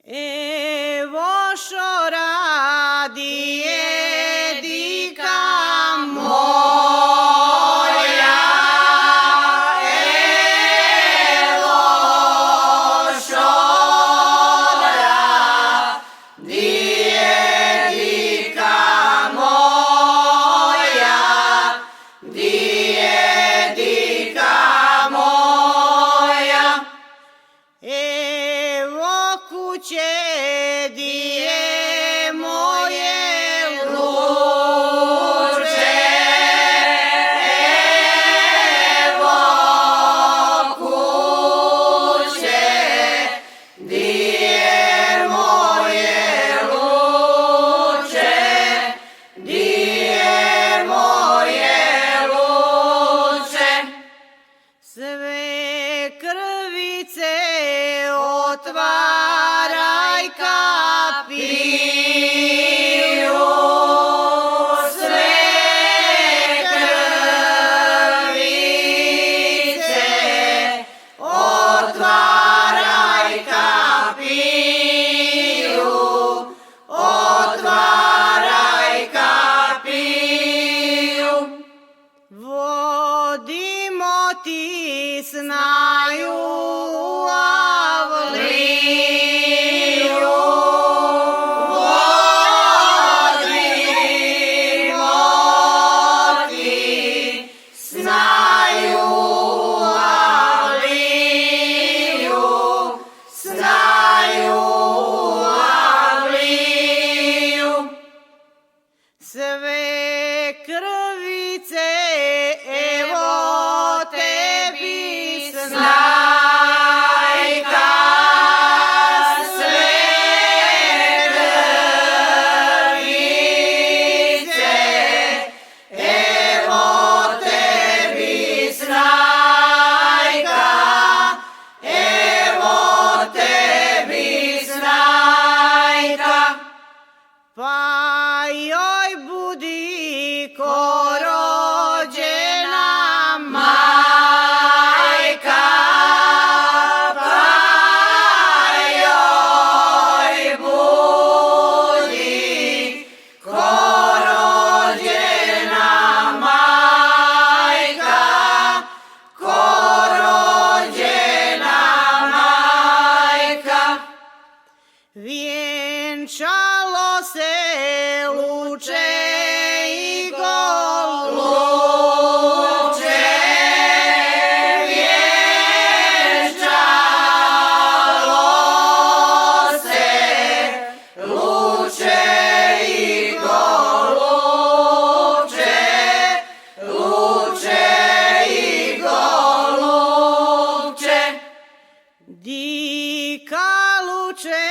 Evo što radi dika moja, evo što radi dika moja, dika moja. Evo kuće dije moje luče, evo kuće dije moje luče, dije moje luče. Sve krvice otvaraj kapiju, sve krvice otvaraj kapiju, otvaraj kapiju. Vodimo ti snaju sve krvice, evo tebi snajka, sve krvice, evo tebi snajka, evo tebi snajka. Pa joj budi ko rođena majka, pa joj budi ko rođena majka, ko rođena majka. Vjenčalo se luče i goluče, vjenčalo se luče i goluče, luče i goluče. Dika luče,